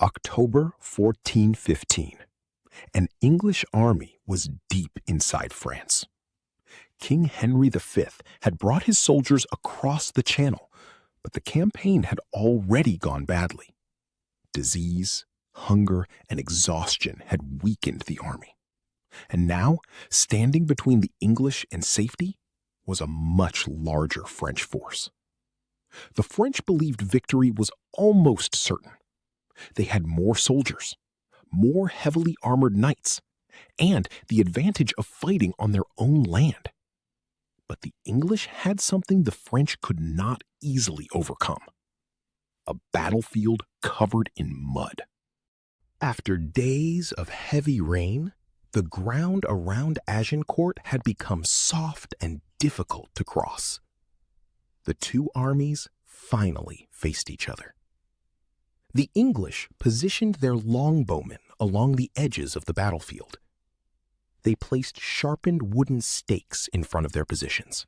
October 1415. An English army was deep inside France. King Henry V had brought his soldiers across the Channel, but the campaign had already gone badly. Disease, hunger, and exhaustion had weakened the army. And now, standing between the English and safety, was a much larger French force. The French believed victory was almost certain. They had more soldiers, more heavily armored knights, and the advantage of fighting on their own land. But the English had something the French could not easily overcome: a battlefield covered in mud. After days of heavy rain, the ground around Agincourt had become soft and difficult to cross. The two armies finally faced each other. The English positioned their longbowmen along the edges of the battlefield. They placed sharpened wooden stakes in front of their positions.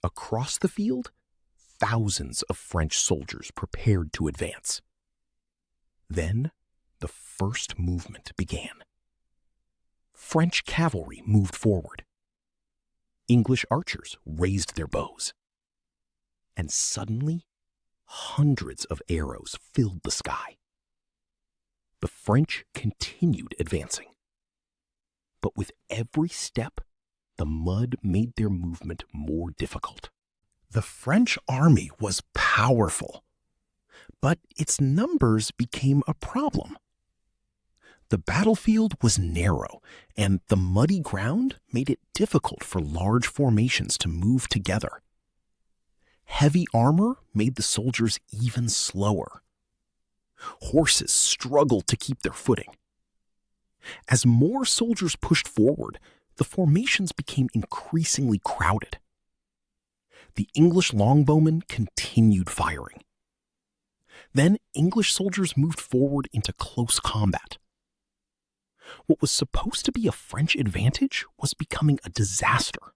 Across the field, thousands of French soldiers prepared to advance. Then, the first movement began. French cavalry moved forward. English archers raised their bows. And suddenly, hundreds of arrows filled the sky. The French continued advancing. But with every step, the mud made their movement more difficult. The French army was powerful, but its numbers became a problem. The battlefield was narrow, and the muddy ground made it difficult for large formations to move together. Heavy armor made the soldiers even slower. Horses struggled to keep their footing. As more soldiers pushed forward, the formations became increasingly crowded. The English longbowmen continued firing. Then English soldiers moved forward into close combat. What was supposed to be a French advantage was becoming a disaster.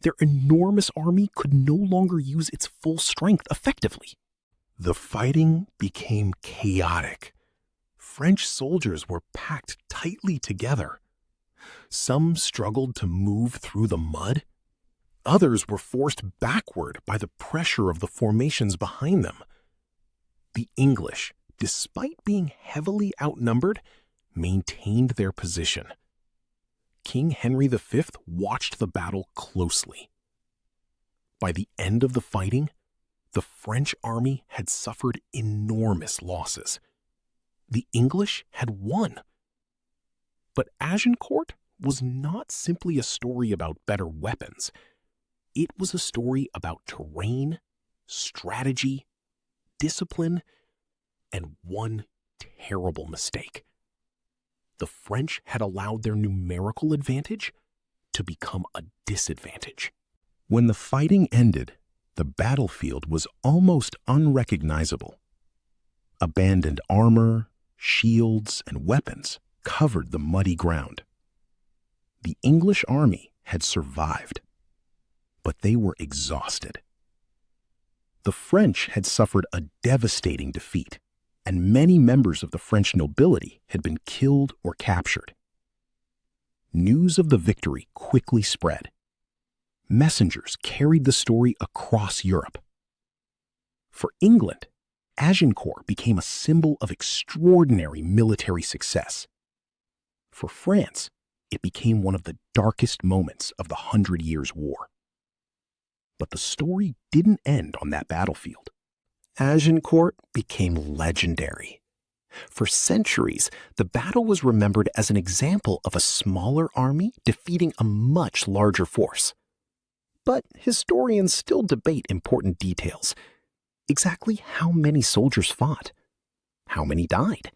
Their enormous army could no longer use its full strength effectively. The fighting became chaotic. French soldiers were packed tightly together. Some struggled to move through the mud. Others were forced backward by the pressure of the formations behind them. The English, despite being heavily outnumbered, maintained their position. King Henry V watched the battle closely. By the end of the fighting, the French army had suffered enormous losses. The English had won. But Agincourt was not simply a story about better weapons. It was a story about terrain, strategy, discipline, and one terrible mistake. The French had allowed their numerical advantage to become a disadvantage. When the fighting ended, the battlefield was almost unrecognizable. Abandoned armor, shields, and weapons covered the muddy ground. The English army had survived, but they were exhausted. The French had suffered a devastating defeat, and many members of the French nobility had been killed or captured. News of the victory quickly spread. Messengers carried the story across Europe. For England, Agincourt became a symbol of extraordinary military success. For France, it became one of the darkest moments of the 100 Years' War. But the story didn't end on that battlefield. Agincourt became legendary. For centuries, the battle was remembered as an example of a smaller army defeating a much larger force. But historians still debate important details. Exactly how many soldiers fought? How many died?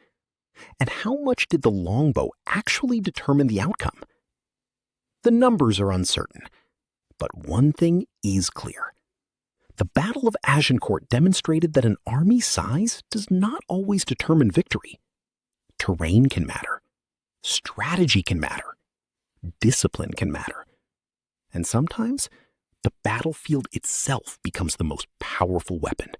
And how much did the longbow actually determine the outcome? The numbers are uncertain, but one thing is clear. The Battle of Agincourt demonstrated that an army's size does not always determine victory. Terrain can matter. Strategy can matter. Discipline can matter. And sometimes, the battlefield itself becomes the most powerful weapon.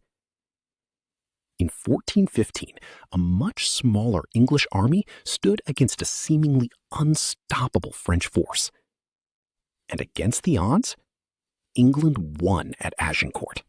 In 1415, a much smaller English army stood against a seemingly unstoppable French force. And against the odds, England won at Agincourt.